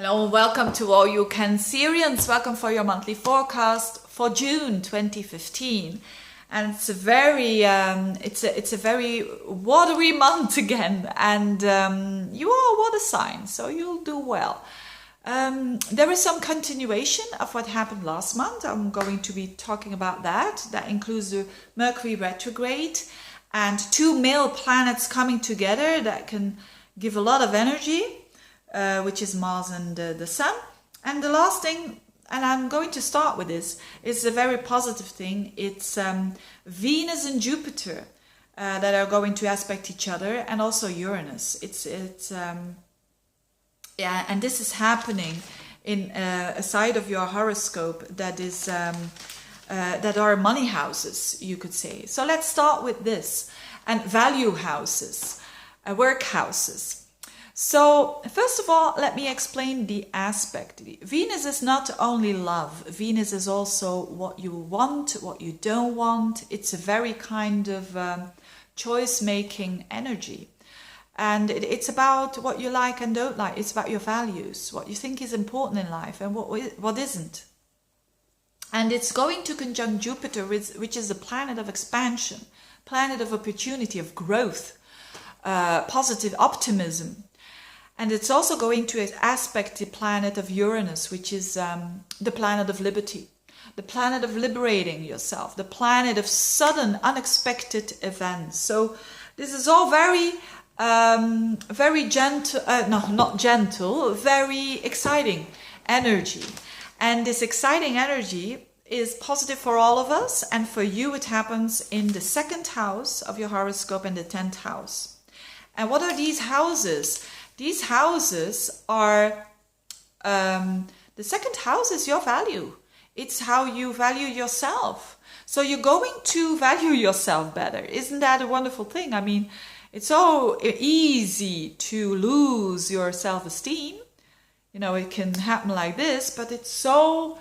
Hello and welcome to all you Cancerians. Welcome for your monthly forecast for June 2015. And it's a very watery month again, and you are a water sign, so you'll do well. There is some continuation of what happened last month. I'm going to be talking about that. That includes the Mercury retrograde and two male planets coming together that can give a lot of energy. Which is Mars and the Sun. And the last thing, and I'm going to start with this, is a very positive thing. It's Venus and Jupiter that are going to aspect each other, and also Uranus. And this is happening in a side of your horoscope that is that are money houses, you could say. So let's start with this, and value houses, work houses. So, first of all, let me explain the aspect. Venus is not only love. Venus is also what you want, what you don't want. It's a very kind of choice-making energy. And it's about what you like and don't like. It's about your values, what you think is important in life and what isn't. And it's going to conjunct Jupiter, which is the planet of expansion, planet of opportunity, of growth, positive optimism. And it's also going to aspect the planet of Uranus, which is the planet of liberty, the planet of liberating yourself, the planet of sudden, unexpected events. So this is all very gentle, not gentle, very exciting energy. And this exciting energy is positive for all of us. And for you, it happens in the second house of your horoscope and the 10th house. And what are these houses? These houses are, the second house is your value. It's how you value yourself. So you're going to value yourself better. Isn't that a wonderful thing? I mean, it's so easy to lose your self-esteem. You know, it can happen like this, but it's so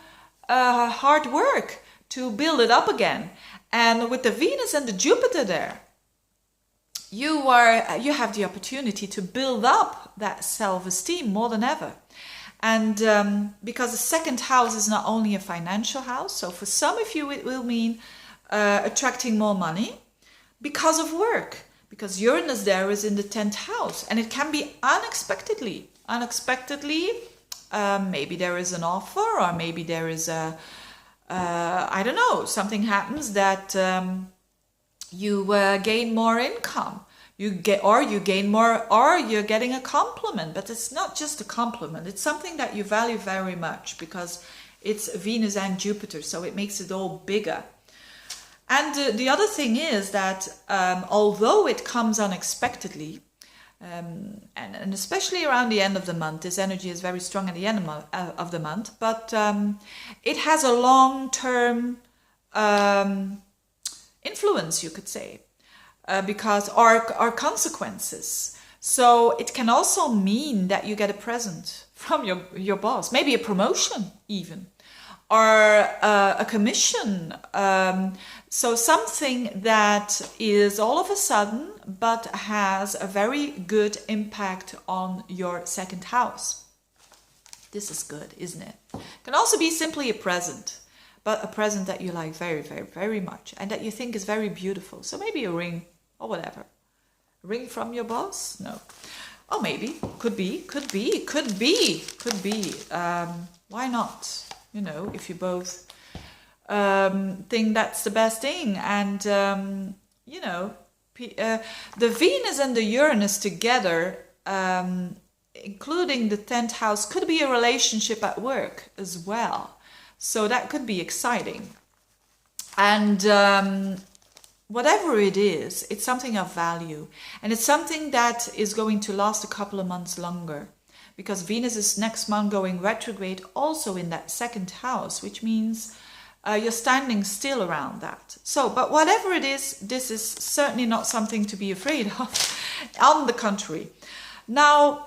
hard work to build it up again. And with the Venus and the Jupiter there, you have the opportunity to build up that self-esteem more than ever. And because the second house is not only a financial house, so for some of you it will mean attracting more money because of work, because Uranus there is in the 10th house, and it can be unexpectedly, maybe there is an offer, or maybe there is I don't know, something happens that you gain more income, you gain more, or you're getting a compliment. But it's not just a compliment, it's something that you value very much, because it's Venus and Jupiter, so it makes it all bigger. And the other thing is that although it comes unexpectedly, and especially around the end of the month, this energy is very strong at the end of the month, but it has a long-term influence, you could say, because our consequences. So it can also mean that you get a present from your boss, maybe a promotion even, or a commission. So something that is all of a sudden, but has a very good impact on your second house. This is good, isn't it? It can also be simply a present, but a present that you like very, very, very much, and that you think is very beautiful. So maybe a ring or whatever. A ring from your boss? No. Or maybe, could be. Why not? You know, if you both think that's the best thing. And, you know, the Venus and the Uranus together, including the 10th house, could be a relationship at work as well. So that could be exciting. And whatever it is, it's something of value. And it's something that is going to last a couple of months longer, because Venus is next month going retrograde also in that second house, which means you're standing still around that. So, but whatever it is, this is certainly not something to be afraid of. On the contrary. Now,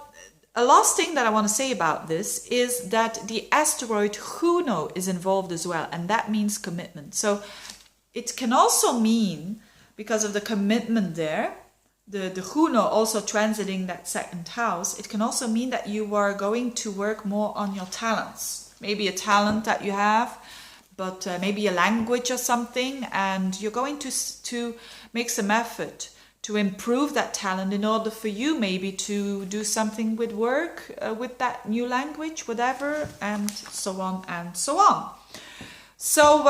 a last thing that I want to say about this is that the asteroid Juno is involved as well, and that means commitment. So it can also mean, because of the commitment there, the Juno also transiting that second house, it can also mean that you are going to work more on your talents. Maybe a talent that you have, but maybe a language or something, and you're going to make some effort to improve that talent in order for you maybe to do something with work, with that new language, whatever, and so on and so on. So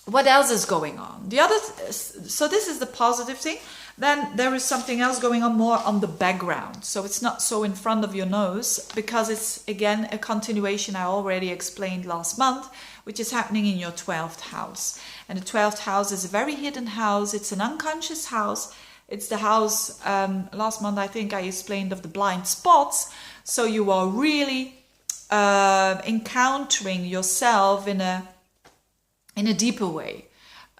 what else is going on? So this is the positive thing. Then there is something else going on more on the background. So it's not so in front of your nose, because it's again a continuation I already explained last month, which is happening in your 12th house. And the 12th house is a very hidden house. It's an unconscious house. It's the house, last month I think I explained of the blind spots. So you are really encountering yourself in a deeper way.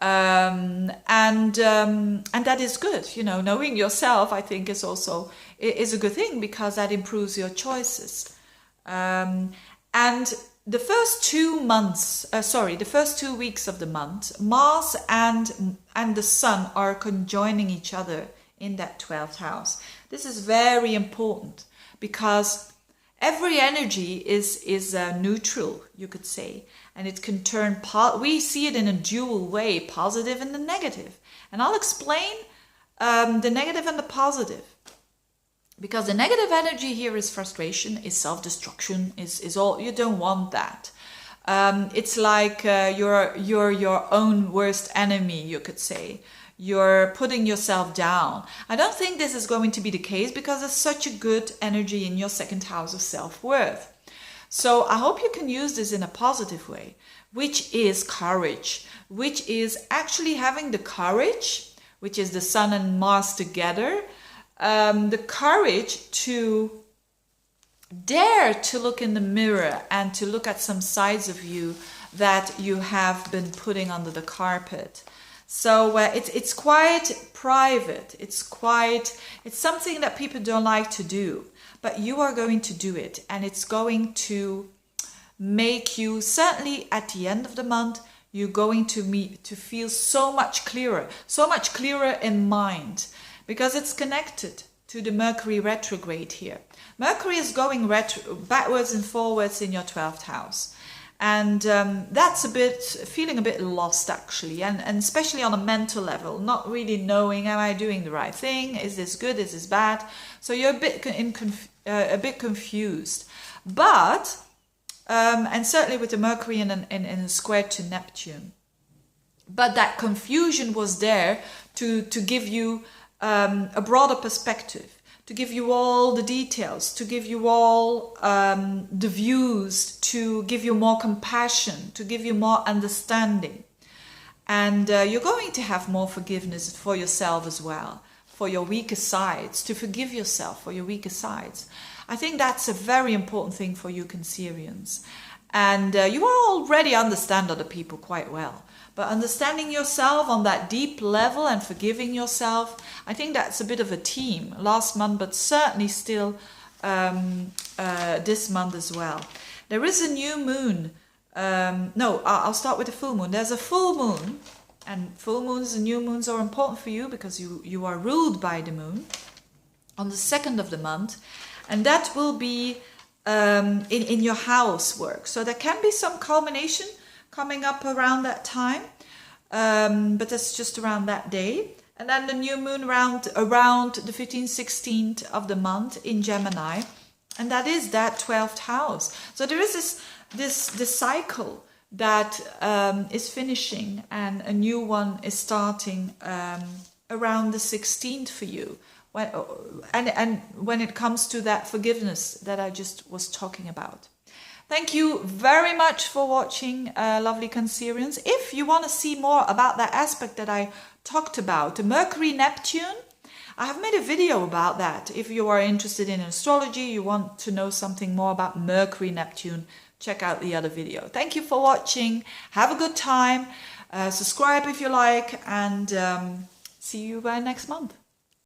And that is good. You know, knowing yourself, I think, is also is a good thing, because that improves your choices. And the first 2 weeks of the month, Mars and the Sun are conjoining each other in that 12th house. This is very important, because every energy is neutral, you could say, and it can turn. We see it in a dual way, positive and the negative. And I'll explain the negative and the positive, because the negative energy here is frustration, is self-destruction, is all. You don't want that. It's like you're your own worst enemy, you could say. You're putting yourself down. I don't think this is going to be the case, because there's such a good energy in your second house of self-worth. So I hope you can use this in a positive way, which is courage, which is actually having the courage, which is the Sun and Mars together, the courage to dare to look in the mirror and to look at some sides of you that you have been putting under the carpet. So it's quite private. It's something that people don't like to do, but you are going to do it, and it's going to make you, certainly at the end of the month, you're going to feel so much clearer in mind, because it's connected to the Mercury retrograde here. Mercury is going backwards and forwards in your 12th house. And that's feeling a bit lost, actually, and especially on a mental level, not really knowing, am I doing the right thing? Is this good? Is this bad? So you're a bit confused. But, and certainly with the Mercury in a square to Neptune. But that confusion was there to give you a broader perspective, to give you all the details, to give you all the views, to give you more compassion, to give you more understanding. And you're going to have more forgiveness for yourself as well, for your weaker sides, to forgive yourself for your weaker sides. I think that's a very important thing for you Cancerians. And you already understand other people quite well. But understanding yourself on that deep level and forgiving yourself, I think that's a bit of a theme last month, but certainly still this month as well. There is a new moon. I'll start with the full moon. There's a full moon, and full moons and new moons are important for you, because you are ruled by the moon on the 2nd of the month, and that will be in your housework. So there can be some culmination coming up around that time, but that's just around that day. And then the new moon around the 15th, 16th of the month in Gemini, and that is that 12th house. So there is this cycle that is finishing, and a new one is starting around the 16th for you. And when it comes to that forgiveness that I just was talking about. Thank you very much for watching, lovely Cancerians. If you want to see more about that aspect that I talked about, the Mercury Neptune, I have made a video about that. If you are interested in astrology, you want to know something more about Mercury Neptune, check out the other video. Thank you for watching. Have a good time. Subscribe if you like, and see you next month.